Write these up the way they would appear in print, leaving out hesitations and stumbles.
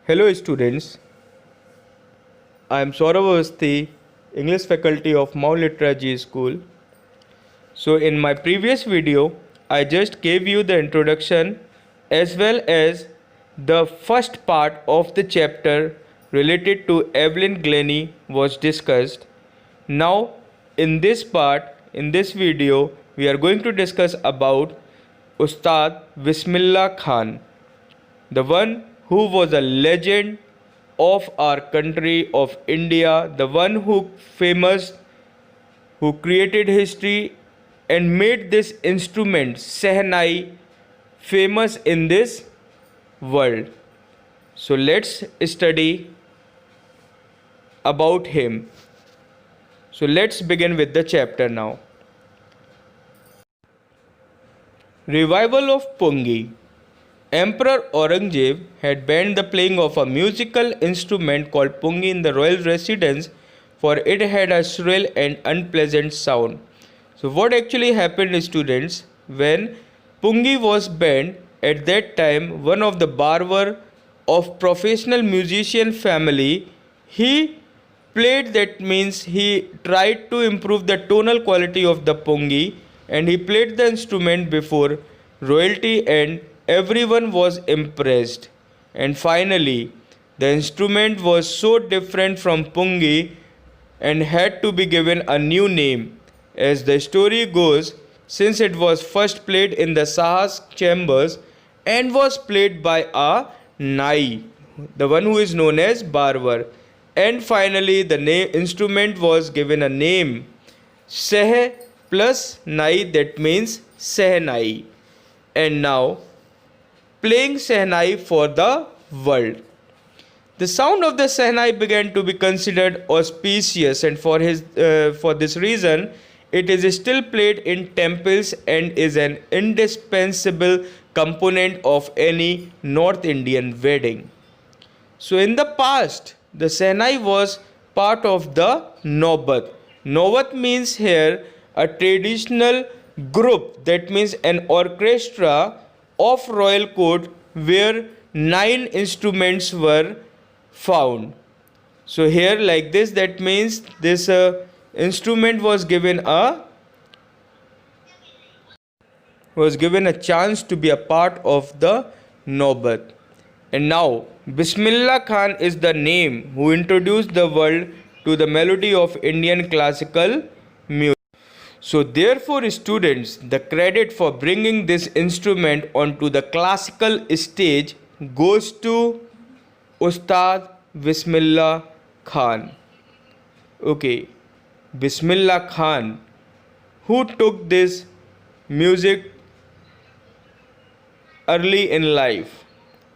Hello students, I am Saurav Avasthi, English faculty of Mount Literacy School. So in my previous video, I just gave you the introduction as well as the first part of the chapter related to Evelyn Glennie was discussed. Now in this part, in this video, we are going to discuss about Ustad Bismillah Khan, the one who was a legend of our country of India, the one who famous, who created history and made this instrument Sehnai famous in this world. So let's study about him. So let's begin with the chapter now. Revival of Pungi. Emperor Aurangzeb had banned the playing of a musical instrument called pungi in the royal residence, for it had a shrill and unpleasant sound. So what actually happened, students, when pungi was banned at that time, one of the barber of professional musician family, he played, that means he tried to improve the tonal quality of the pungi, and he played the instrument before royalty and everyone was impressed. And finally, the instrument was so different from pungi and had to be given a new name. As the story goes, since it was first played in the Shah's chambers and was played by a Nai, the one who is known as barber, and finally the instrument was given a name Seh plus Nai, that means Sehnai. And now playing Sehnai for the world. The sound of the Sehnai began to be considered auspicious, and for this reason it is still played in temples and is an indispensable component of any North Indian wedding. So in the past, the Sehnai was part of the Naubat. Naubat means here a traditional group, that means an orchestra of royal court where 9 instruments were found. So here like this, that means this instrument was given a chance to be a part of the Naubat. And now Bismillah Khan is the name who introduced the world to the melody of Indian classical music. So therefore, students, the credit for bringing this instrument onto the classical stage goes to Ustad Bismillah Khan. Okay, Bismillah Khan, who took this music early in life.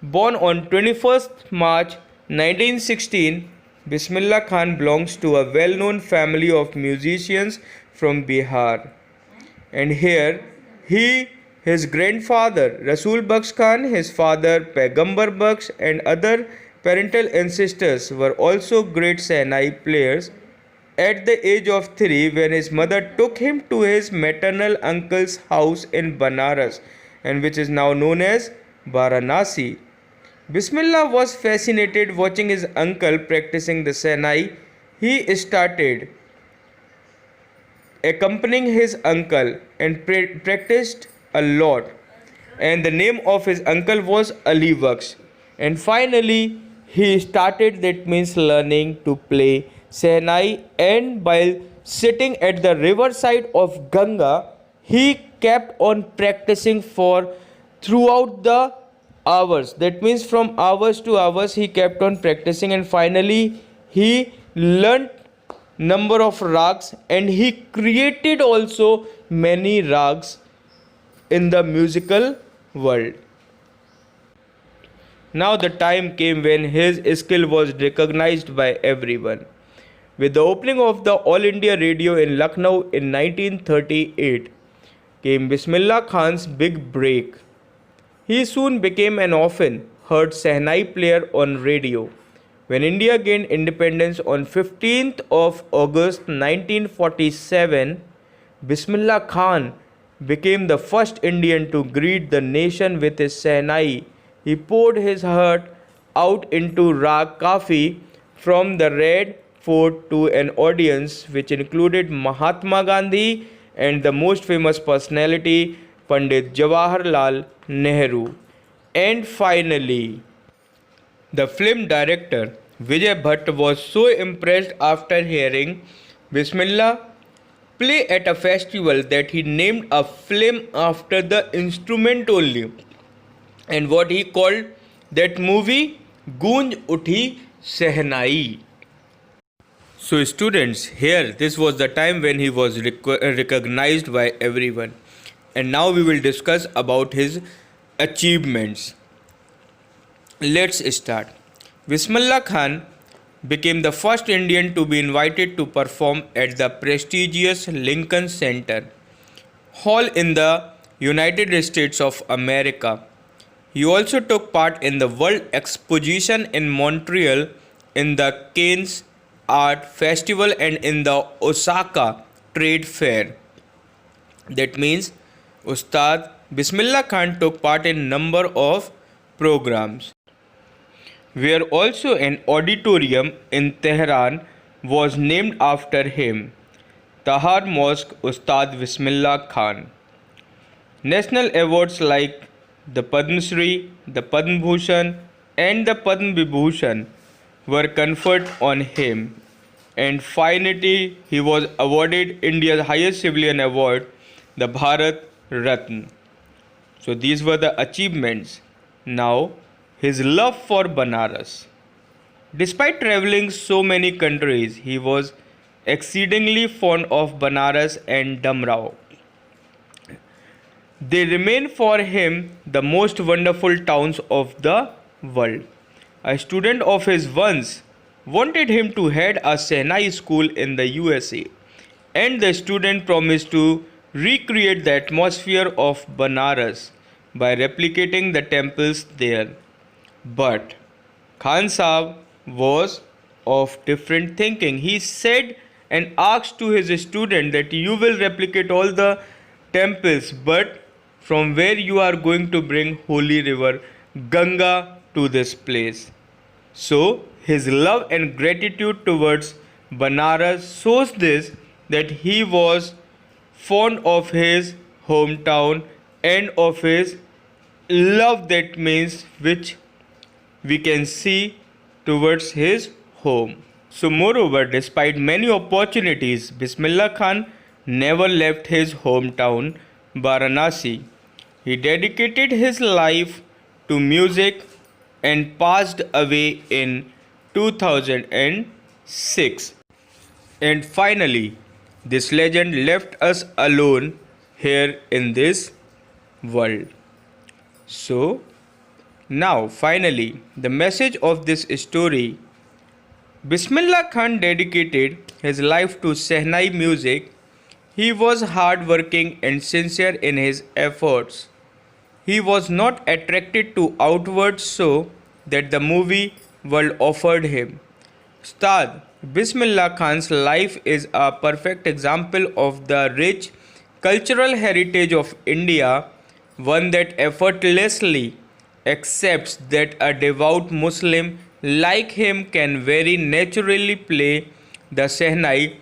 Born on 21st March 1916, Bismillah Khan belongs to a well-known family of musicians from Bihar. And here his grandfather Rasul Baksh Khan, his father Paigambar Baksh, and other parental ancestors were also great Sehnai players. At the age of 3, when his mother took him to his maternal uncle's house in Banaras, and which is now known as Varanasi, Bismillah was fascinated watching his uncle practicing the Sehnai. He started accompanying his uncle and practiced a lot, and the name of his uncle was Ali Baksh. And finally he started, that means learning to play Sehnai, and while sitting at the riverside of Ganga, he kept on practicing for throughout the hours, that means from hours to hours he kept on practicing, and finally he learned number of rags, and he created also many rags in the musical world. Now the time came when his skill was recognized by everyone. With the opening of the All India Radio in Lucknow in 1938 came Bismillah Khan's big break. He soon became an often heard Sehnai player on radio. When India gained independence on 15th of August 1947, Bismillah Khan became the first Indian to greet the nation with his Sehnai. He poured his heart out into Rag Kafi from the Red Fort to an audience which included Mahatma Gandhi and the most famous personality, Pandit Jawaharlal Nehru. And finally, the film director Vijay Bhatt was so impressed after hearing Bismillah play at a festival that he named a film after the instrument only. And what he called that movie, Goonj Uthi Sehnai. So, students, here this was the time when he was recognized by everyone. And now we will discuss about his achievements. Let's start. Bismillah Khan became the first Indian to be invited to perform at the prestigious Lincoln Center Hall in the United States of America. He also took part in the World Exposition in Montreal, in the Cannes Art Festival, and in the Osaka Trade Fair. That means Ustad Bismillah Khan took part in number of programs. Where also an auditorium in Tehran was named after him, Tahar Mosque Ustad Bismillah Khan. National awards like the Padma Shri, the Padma Bhushan, and the Padma Vibhushan were conferred on him. And finally, he was awarded India's highest civilian award, the Bharat Ratna. So these were the achievements. Now, his love for Banaras. Despite traveling so many countries, he was exceedingly fond of Banaras and Damrao. They remain for him the most wonderful towns of the world. A student of his once wanted him to head a Sehnai school in the USA, and the student promised to recreate the atmosphere of Banaras by replicating the temples there. But Khan Sahib was of different thinking. He said and asked to his student that you will replicate all the temples, but from where you are going to bring holy river Ganga to this place. So his love and gratitude towards Banaras shows this that he was fond of his hometown and of his love, that means which we can see towards his home. So moreover, despite many opportunities, Bismillah Khan never left his hometown Varanasi. He dedicated his life to music and passed away in 2006. And finally, this legend left us alone here in this world. So now, finally, the message of this story. Bismillah Khan dedicated his life to Sehnai music. He was hard-working and sincere in his efforts. He was not attracted to outward show that the movie world offered him. Ustad Bismillah Khan's life is a perfect example of the rich cultural heritage of India, one that effortlessly accepts that a devout Muslim like him can very naturally play the Sehnai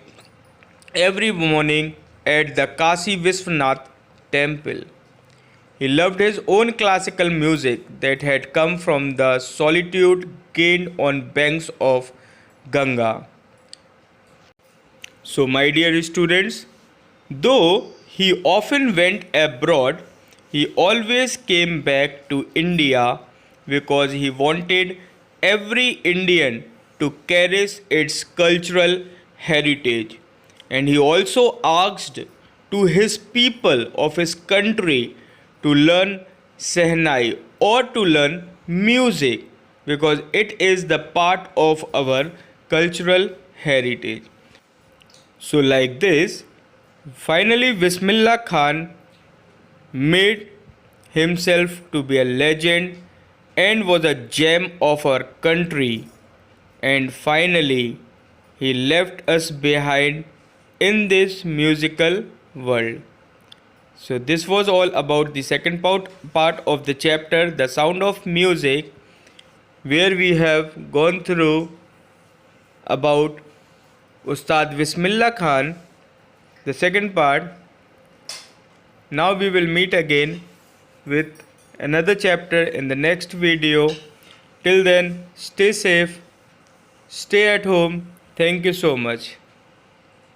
every morning at the Kashi Vishwanath temple. He loved his own classical music that had come from the solitude gained on banks of Ganga. So my dear students, though he often went abroad, he always came back to India because he wanted every Indian to cherish its cultural heritage. And he also asked to his people of his country to learn Sehnai or to learn music because it is the part of our cultural heritage. So like this, finally Bismillah Khan made himself to be a legend and was a gem of our country, and finally he left us behind in this musical world. So this was all about the second part of the chapter, The Sound of Music. where we have gone through about Ustad Bismillah Khan, the second part. Now we will meet again with another chapter in the next video. Till then, stay safe, stay at home. Thank you so much.